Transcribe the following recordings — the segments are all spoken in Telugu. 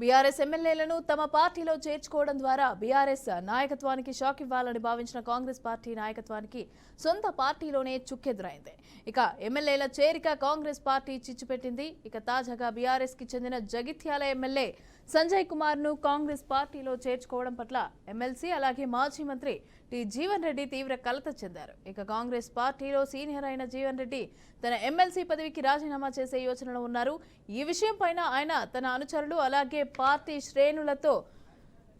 బీఆర్ఎస్ ఎమ్మెల్యేలను తమ పార్టీలో చేర్చుకోవడం ద్వారా బీఆర్ఎస్ నాయకత్వానికి షాక్ ఇవ్వాలని భావించిన కాంగ్రెస్ పార్టీ నాయకత్వానికి సొంత పార్టీలోనే చుక్కెదురైంది. ఇక ఎమ్మెల్యేల చేరిక కాంగ్రెస్ పార్టీ చిచ్చుపెట్టింది. ఇక తాజాగా బీఆర్ఎస్ కి చెందిన జగిత్యాల ఎమ్మెల్యే సంజయ్ కుమార్ ను కాంగ్రెస్ పార్టీలో చేర్చుకోవడం పట్ల ఎమ్మెల్సీ అలాగే మాజీ మంత్రి టి జీవన్ రెడ్డి తీవ్ర కలత చెందారు. ఇక కాంగ్రెస్ పార్టీలో సీనియర్ అయిన జీవన్ రెడ్డి తన ఎమ్మెల్సీ పదవికి రాజీనామా చేసే యోచనలో ఉన్నారు. ఈ విషయం పైన ఆయన తన అనుచరులు అలాగే పార్టీ శ్రేణులతో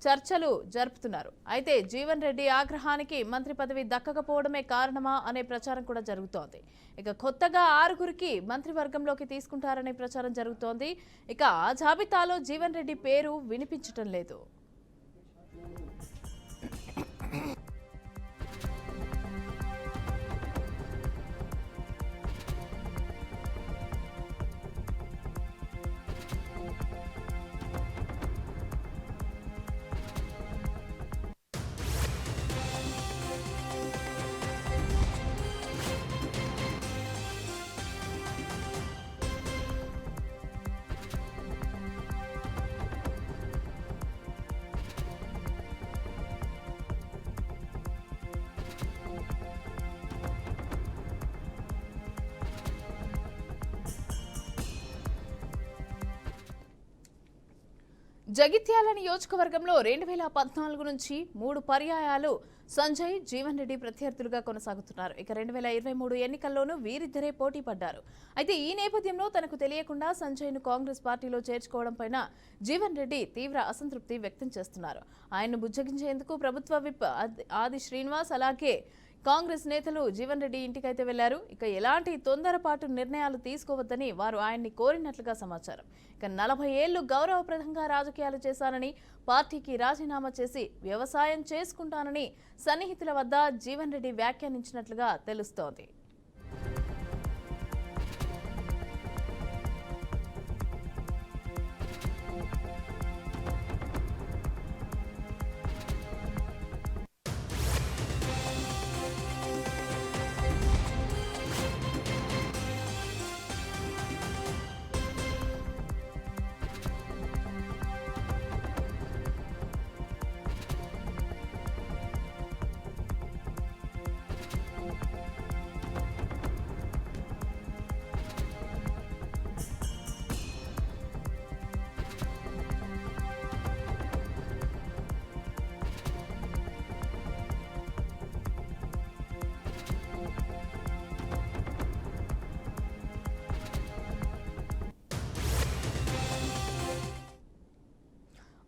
చర్చలు జరుపుతున్నారు. అయితే జీవన్ రెడ్డి ఆగ్రహానికి మంత్రి పదవి దక్కకపోవడమే కారణమా అనే ప్రచారం కూడా జరుగుతోంది. ఇక కొత్తగా 6గురికి మంత్రివర్గంలోకి తీసుకుంటారనే ప్రచారం జరుగుతోంది. ఇక ఆ జాబితాలో జీవన్ రెడ్డి పేరు వినిపించటం లేదు. జగిత్యాల నియోజకవర్గంలో 2014 నుంచి 3 పర్యాయాలు సంజయ్, జీవన్ రెడ్డి ప్రత్యర్థులుగా కొనసాగుతున్నారు. ఇక 2023 ఎన్నికల్లోనూ వీరిద్దరే పోటీ పడ్డారు. అయితే ఈ నేపథ్యంలో తనకు తెలియకుండా సంజయ్ ను కాంగ్రెస్ పార్టీలో చేర్చుకోవడం పైన జీవన్ రెడ్డి తీవ్ర అసంతృప్తి వ్యక్తం చేస్తున్నారు. ఆయన్ను బుజ్జగించేందుకు ప్రభుత్వ విప్ ఆది శ్రీనివాస్ అలాగే కాంగ్రెస్ నేతలు జీవన్ రెడ్డి ఇంటికైతే వెళ్లారు. ఇక ఎలాంటి తొందరపాటు నిర్ణయాలు తీసుకోవద్దని వారు ఆయన్ని కోరినట్లుగా సమాచారం. ఇక 40 ఏళ్లు గౌరవప్రదంగా రాజకీయాలు చేశానని, పార్టీకి రాజీనామా చేసి వ్యవసాయం చేసుకుంటానని సన్నిహితుల వద్ద జీవన్ రెడ్డి వ్యాఖ్యానించినట్లుగా తెలుస్తోంది.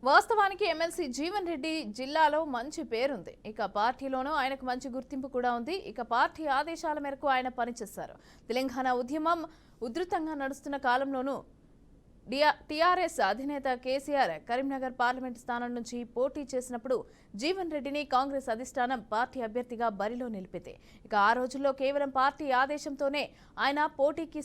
వాస్తవానికి ఎమ్మెల్సీ జీవన్ రెడ్డి జిల్లాలో మంచి పేరుంది. ఇక పార్టీలోనూ ఆయనకు మంచి గుర్తింపు కూడా ఉంది. ఇక పార్టీ ఆదేశాల మేరకు ఆయన పనిచేశారు. తెలంగాణ ఉద్యమం ఉధృతంగా నడుస్తున్న కాలంలోనూ టీఆర్ఎస్ అధినేత కేసీఆర్ కరీంనగర్ పార్లమెంటు స్థానం నుంచి పోటీ చేసినప్పుడు జీవన్ రెడ్డిని కాంగ్రెస్ అధిష్టానం పార్టీ అభ్యర్థిగా బరిలో నిలిపింది. ఇక ఆ రోజుల్లో కేవలం పార్టీ ఆదేశంతోనే ఆయన పోటీకి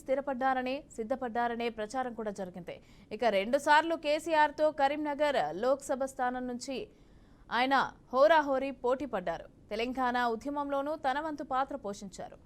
సిద్ధపడ్డారనే ప్రచారం కూడా జరిగింది. ఇక 2 సార్లు కేసీఆర్తో కరీంనగర్ లోక్సభ స్థానం నుంచి ఆయన హోరాహోరీ పోటీ పడ్డారు. తెలంగాణ ఉద్యమంలోనూ తన వంతు పాత్ర పోషించారు.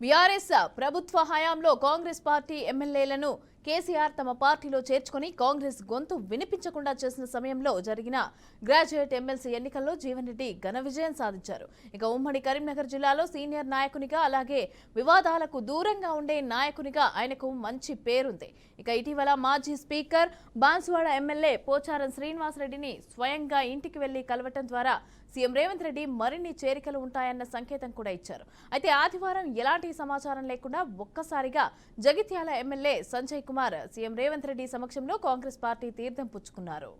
బీఆర్ఎస్ ప్రభుత్వ హయాంలో కాంగ్రెస్ పార్టీ ఎమ్మెల్యేలను కేసీఆర్ తమ పార్టీలో చేర్చుకుని కాంగ్రెస్ గొంతు వినిపించకుండా చేసిన సమయంలో జరిగిన గ్రాడ్యుయేట్ ఎమ్మెల్సీ ఎన్నికల్లో జీవన్ రెడ్డి ఘన విజయం సాధించారు. ఇక ఉమ్మడి కరీంనగర్ జిల్లాలో సీనియర్ నాయకునిగా అలాగే వివాదాలకు దూరంగా ఉండే నాయకునిగా ఆయనకు మంచి పేరుంది. ఇక ఇటీవల మాజీ స్పీకర్ బాన్సువాడ ఎమ్మెల్యే పోచారం శ్రీనివాసరెడ్డిని స్వయంగా ఇంటికి వెళ్లి కలవటం ద్వారా సీఎం రేవంత్ రెడ్డి మరిన్ని చేరికలు ఉంటాయన్న సంకేతం కూడా ఇచ్చారు. అయితే ఆదివారం ఎలాంటి సమాచారం లేకుండా ఒక్కసారిగా జగిత్యాల ఎమ్మెల్యే సంజయ్ కుమార్ సీఎం రేవంత్ రెడ్డి సమక్షంలో కాంగ్రెస్ పార్టీ తీర్థం పుచ్చుకున్నారు.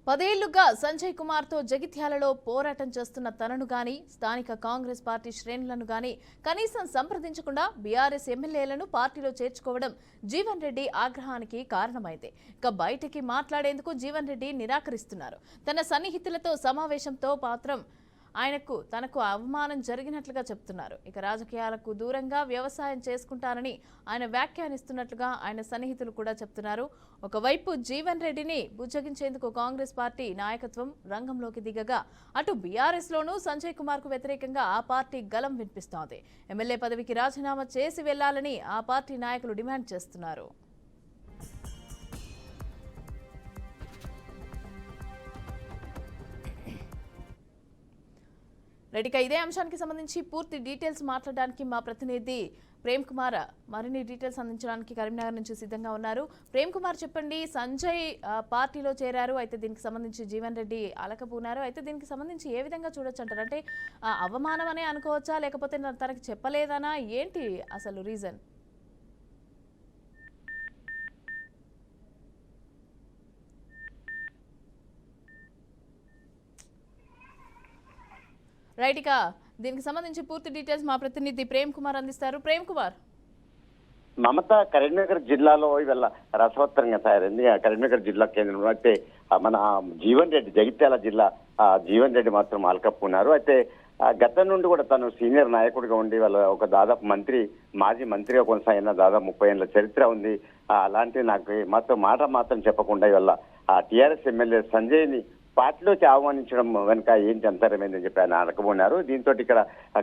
10 ఏళ్లుగా సంజయ్ కుమార్తో జగిత్యాలలో పోరాటం చేస్తున్న తనను గాని స్థానిక కాంగ్రెస్ పార్టీ శ్రేణులను గాని కనీసం సంప్రదించకుండా బీఆర్ఎస్ ఎమ్మెల్యేలను పార్టీలో చేర్చుకోవడం జీవన్ రెడ్డి ఆగ్రహానికి కారణమైంది. ఇక బయటికి మాట్లాడేందుకు జీవన్ రెడ్డి నిరాకరిస్తున్నారు. తన సన్నిహితులతో సమావేశంతో మాత్రం తనకు అవమానం జరిగినట్లుగా చెప్తున్నారు. ఇక రాజకీయాలకు దూరంగా వ్యవసాయం చేసుకుంటానని ఆయన వ్యాఖ్యానిస్తున్నట్లుగా ఆయన సన్నిహితులు కూడా చెప్తున్నారు. ఒకవైపు జీవన్ రెడ్డిని బుజ్జగించేందుకు కాంగ్రెస్ పార్టీ నాయకత్వం రంగంలోకి దిగగా అటు బీఆర్ఎస్ లోనూ సంజయ్ కుమార్ కు వ్యతిరేకంగా ఆ పార్టీ గలం వినిపిస్తోంది. ఎమ్మెల్యే పదవికి రాజీనామా చేసి వెళ్లాలని ఆ పార్టీ నాయకులు డిమాండ్ చేస్తున్నారు. రెడ్డిగా ఇదే అంశానికి సంబంధించి పూర్తి డీటెయిల్స్ మాట్లాడడానికి మా ప్రతినిధి ప్రేమ్ కుమార్ మరిన్ని డీటెయిల్స్ అందించడానికి కరీంనగర్ నుంచి సిద్ధంగా ఉన్నారు. ప్రేమ్ కుమార్, చెప్పండి. సంజయ్ పార్టీలో చేరారు, అయితే దీనికి సంబంధించి జీవన్ రెడ్డి అలకపూనారు. అయితే దీనికి సంబంధించి ఏ విధంగా చూడొచ్చు అంటారు? అంటే అవమానం అనే అనుకోవచ్చా, లేకపోతే తనకి చెప్పలేదనా, ఏంటి అసలు రీజన్? రైట్, ఇక దీనికి సంబంధించి పూర్తి డీటెయిల్స్ మా ప్రతినిధి ప్రేమ్ కుమార్ అందిస్తారు. ప్రేమ్ కుమార్, మమత కరీంనగర్ జిల్లాలో ఇవాళ రసవత్తరంగా తయారైంది. కరీంనగర్ జిల్లా కేంద్రంలో అయితే మన జీవన్ రెడ్డి, జగిత్యాల జిల్లా జీవన్ రెడ్డి మాత్రం ఆల్కప్పున్నారు. అయితే గతం నుండి కూడా తను సీనియర్ నాయకుడిగా ఉండి వాళ్ళ ఒక దాదాపు మాజీ మంత్రిగా కొనసాగిన దాదాపు 30 ఏళ్ల చరిత్ర ఉంది. అలాంటి నాకు మాత్రం చెప్పకుండా ఇవాళ టీఆర్ఎస్ ఎమ్మెల్యే సంజయ్ ని పార్టీలోకి ఆహ్వానించడం వెనుక ఏంటి అంతరమైందని చెప్పి ఆయన అనకబోన్నారు. దీంతో ఇక్కడ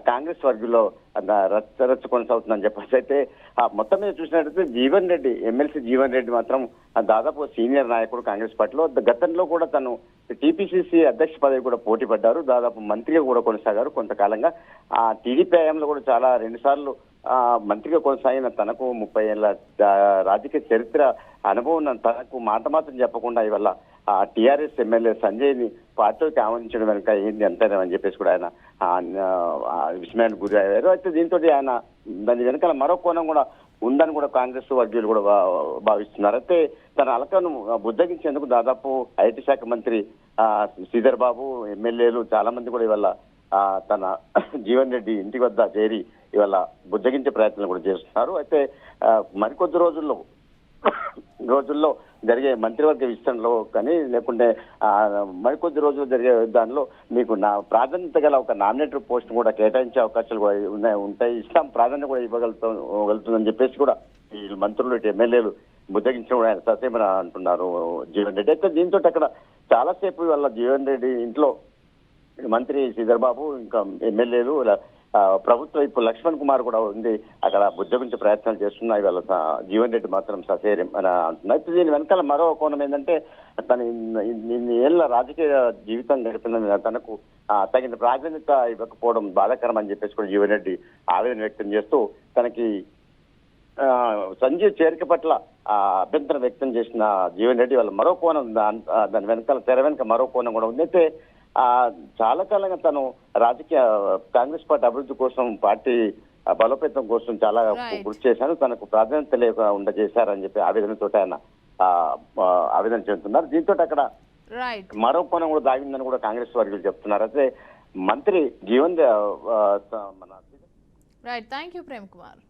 కాంగ్రెస్ వర్గంలో రచ్చ కొనసాగుతుందని చెప్పేసి అయితే మొత్తం మీద చూసినట్లయితే జీవన్ రెడ్డి, ఎమ్మెల్సీ జీవన్ రెడ్డి మాత్రం దాదాపు సీనియర్ నాయకుడు కాంగ్రెస్ పార్టీలో. గతంలో కూడా తను టీపీసీసీ అధ్యక్ష పదవి కూడా పోటీ పడ్డారు. దాదాపు మంత్రిగా కూడా కొనసాగారు కొంతకాలంగా. టీడీపీ హయాంలో కూడా చాలా 2 సార్లు మంత్రిగా కొనసాగిన తనకు 30 ఏళ్ల రాజకీయ చరిత్ర అనుభవం ఉన్న తనకు మాత్రం చెప్పకుండా ఇవాళ టీఆర్ఎస్ ఎమ్మెల్యే సంజయ్ ని పార్టీకి ఆహ్వానించడం వెనుక ఏంది అంతేనని చెప్పేసి కూడా ఆయన విస్మయానికి గురి అయ్యారు. అయితే దీంతో ఆయన దాని వెనకాల మరో కోణం కూడా ఉందని కూడా కాంగ్రెస్ వర్గీయులు కూడా భావిస్తున్నారు. అయితే తన అలకను బుద్ధగించేందుకు దాదాపు ఐటీ శాఖ మంత్రి శ్రీధర్ బాబు, ఎమ్మెల్యేలు చాలా మంది కూడా ఇవాళ తన జీవన్ రెడ్డి ఇంటి వద్ద చేరి ఇవాళ బుద్ధగించే ప్రయత్నం కూడా చేస్తున్నారు. అయితే మరికొద్ది రోజుల్లో జరిగే మంత్రివర్గ విస్తరణలో కానీ లేకుంటే మరికొద్ది రోజులు జరిగే దానిలో మీకు ప్రాధాన్యత గల ఒక నామినేటెడ్ పోస్ట్ కూడా కేటాయించే అవకాశాలు కూడా ఉంటాయి. ఇస్లాం ప్రాధాన్యత కూడా ఇవ్వగలుగుతుందని చెప్పేసి కూడా ఈ మంత్రులు, ఎమ్మెల్యేలు బుద్ధగించడం కూడా ఆయన ససేమని అంటున్నారు జీవన్ రెడ్డి. అయితే దీంతో అక్కడ చాలాసేపు వాళ్ళ జీవన్ రెడ్డి ఇంట్లో మంత్రి శ్రీధర్ బాబు, ఇంకా ఎమ్మెల్యేలు, ప్రభుత్వ ఇప్పుడు లక్ష్మణ్ కుమార్ కూడా ఉంది, అక్కడ బుద్ధగించే ప్రయత్నాలు చేస్తున్నాయి. వాళ్ళ జీవన్ రెడ్డి మాత్రం ససేరం అని అంటున్నారు. అయితే దీని వెనకాల మరో కోణం ఏంటంటే తను ఇన్ని ఏళ్ల రాజకీయ జీవితం గడిపిన తనకు తగిన ప్రాధాన్యత ఇవ్వకపోవడం బాధాకరం అని చెప్పేసి కూడా జీవన్ రెడ్డి ఆవేదన వ్యక్తం చేస్తూ తనకి సంజయ్ చేరిక పట్ల అభ్యంతరం వ్యక్తం చేసిన జీవన్ రెడ్డి వాళ్ళ మరో కోణం, దాని వెనకాల తెర వెనుక మరో కోణం కూడా ఉంది. అయితే చాలా కాలంగా తను కాంగ్రెస్ పార్టీ అభివృద్ధి కోసం, పార్టీ బలోపేతం కోసం చాలా కృషి చేశాను, తనకు ప్రాధాన్యత లేకుండా చేశారని చెప్పి ఆవేదనతో ఆయన ఆవేదన చెందుతున్నారు. దీంతో అక్కడ మరో కోణం కూడా దాగిందని కూడా కాంగ్రెస్ వర్గీయులు చెప్తున్నారు. అయితే మంత్రి Jeevan right, thank you Prem Kumar.